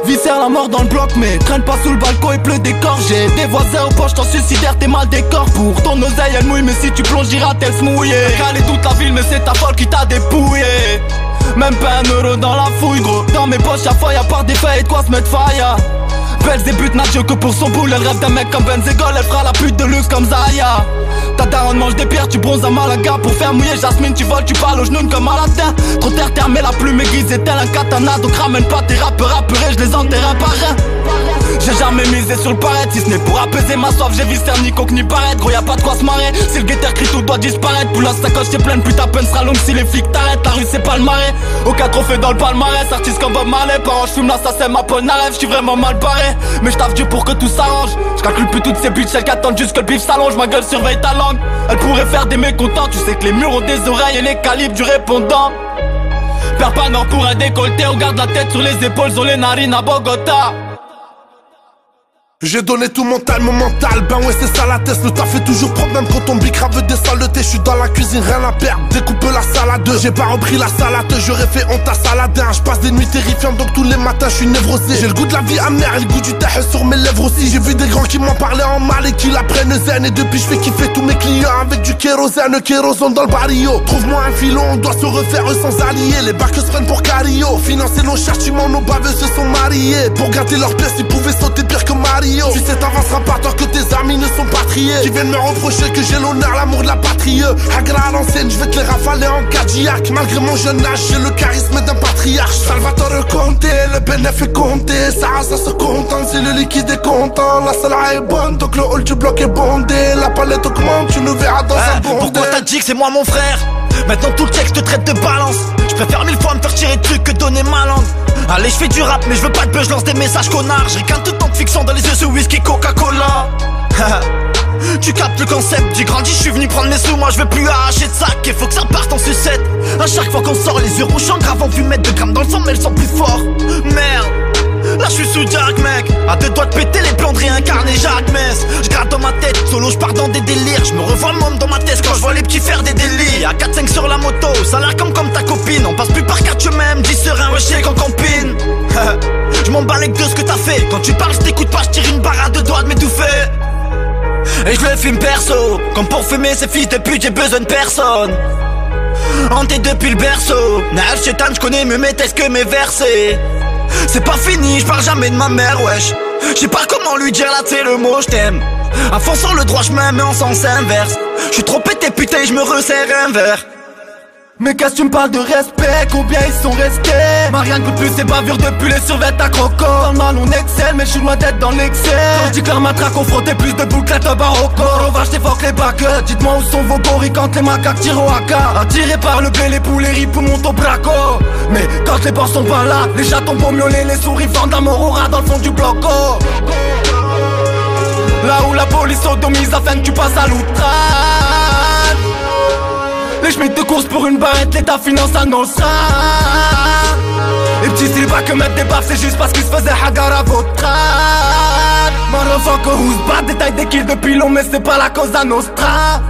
Viscère la mort dans le bloc, mais traîne pas sous le balcon et pleut des corps. J'ai des voisins aux poches, t'en suicidaire, t'es mal décor. Pour ton oseille elle mouille, mais si tu plonges ira-t-elle se mouiller. T'as calé toute la ville, mais c'est ta folle qui t'a dépouillé. Même pas un euro dans la fouille, gros. Dans mes poches y'a faille, à part des faits et de quoi se mettre faille. Belle débute n'a Dieu que pour son boule. Elle rêve d'un mec comme Benzegol, elle fera la pute de luxe comme Zaya. Ta daronne mange des pierres, tu bronzes à Malaga. Pour faire mouiller Jasmine, tu voles, tu parles aux genoux comme Aladdin. Trop terre, mais la plume aiguisée tel un katana. Donc ramène pas tes rappeurs, je les enterre un par un. J'ai jamais misé sur le paraître, si ce n'est pour apaiser ma soif. J'ai viscère ni coque ni paraître, gros y'a pas de quoi se marrer. Si le guetteur crie tout doit disparaître. Pour la sacoche c'est pleine, plus ta peine sera longue si les flics t'arrêtent. La rue c'est pas le marais, aucun trophée dans le palmarès. Artiste comme Bob Marley, par an j'fume l'assassin, ma bonne rêve. J'suis vraiment mal barré, mais j'taffe Dieu pour que tout s'arrange. J'calcule plus toutes ces bitches, celles qui attendent juste que le bif s'allonge. Ma gueule surveille ta langue, elle pourrait faire des mécontents. Tu sais que les murs ont des oreilles et les calibres du répondant. Perds pas le nord pour un décolleté, on garde la tête sur les épaules, ont les narines à Bogota. J'ai donné tout mon mental, ben ouais c'est ça la test. Le taf fait toujours propre même quand ton bicrave veut des saletés. J'suis dans la cuisine, rien à perdre, découpe la salade. J'ai pas repris la salade, j'aurais fait honte à Saladin. J'passe des nuits terrifiantes donc tous les matins j'suis névrosé. J'ai le goût de la vie amère et le goût du tah sur mes lèvres aussi. J'ai vu des grands qui m'en parlaient en mal et qui la prennent zen. Et depuis j'fais kiffer tous mes clients avec du kérosène, kérosène dans le barrio. Trouve-moi un filon, on doit se refaire sans alliés. Les barques se prennent pour Cario, financer nos châtiments, nos baveux se sont mariés. Pour gâter leurs pièces ils pouvaient sauter pire que Mario. Tu sais t'avanceras pas tant que tes amis ne sont pas triés. Qui viennent me reprocher que j'ai l'honneur, l'amour de la patrie. Hagra à l'ancienne, je vais te les rafaler en cardiaque. Malgré mon jeune âge, j'ai le charisme d'un patriarche. Salvatore Conte, le bénéfice est compté. Ça se contente, si le liquide est content. La salle est bonne, donc le hall du bloc est bondé. La palette augmente, tu nous verras dans un bondé. Pourquoi t'as dit que c'est moi mon frère? Maintenant tout le texte te traite de balance. Je préfère 1000 fois me faire tirer de trucs que donner ma langue. Allez je fais du rap mais je veux pas de buzz, je lance des messages connards. J'ai qu'un tout temps de fiction dans les yeux, ce whisky Coca-Cola. Tu captes le concept, j'ai grandi, je suis venu prendre mes sous. Moi je veux plus arracher de sac et faut que ça parte en sucette. À chaque fois qu'on sort les yeux rouges en grave, on vu mettre 2 grammes dans le sang mais elles sont plus fort. Merde, là je suis sous Jack mec, à 2 doigts de péter les plans de réincarner Jacques Mess. Je gratte dans ma tête, solo je pars dans des délires. Je me revois môme dans ma tête quand je vois les petits faire des délits. À 4-5 sur la moto, ça a l'air comme ta copine. On passe plus par 4 chemins, me dis serein, wesh qu'on compine. Je m'en bats avec de ce que t'as fait. Quand tu parles je t'écoute pas, je tire une barre à 2 doigts de m'étouffer. Et je le fume perso, comme pour fumer ces fils de pute j'ai besoin de personne. Hanté depuis le berceau, Naël Chétan j'connais mieux mes textes que mes versets. C'est pas fini, j'parle jamais de ma mère wesh. J'sais pas comment lui dire là t'sais le mot j't'aime. À fond sur le droit chemin mais en sens inverse. J'suis trop pété putain j'me resserre un verre. Mais qu'est-ce que tu me parles de respect, combien ils sont restés? Marianne coûte plus ses bavures depuis les survêtements à croco. Dans le mal on excelle mais je suis loin d'être dans l'excès. Quand je dis que leur matra confronté plus de bouclettes au barocco. Sauvage t'évoque les bacs, dites-moi où sont vos gorilles quand les macaques tirent au AK. Attirés par le blé, les poulets rient pour monter au braco. Mais quand les bords sont pas là, les chatons pour miauler, les souris vendent un morora dans le fond du bloco. Là où la police sodomise afin que tu passes à l'outrage. Les chemises de course pour une barrette, l'état finance annoncera. Les petits stylés pas que mettre des baffes, c'est juste parce qu'ils se faisaient hagar à votre âge. Motherfucker who's bad, détail des kills depuis long mais c'est pas la cause à Nostra.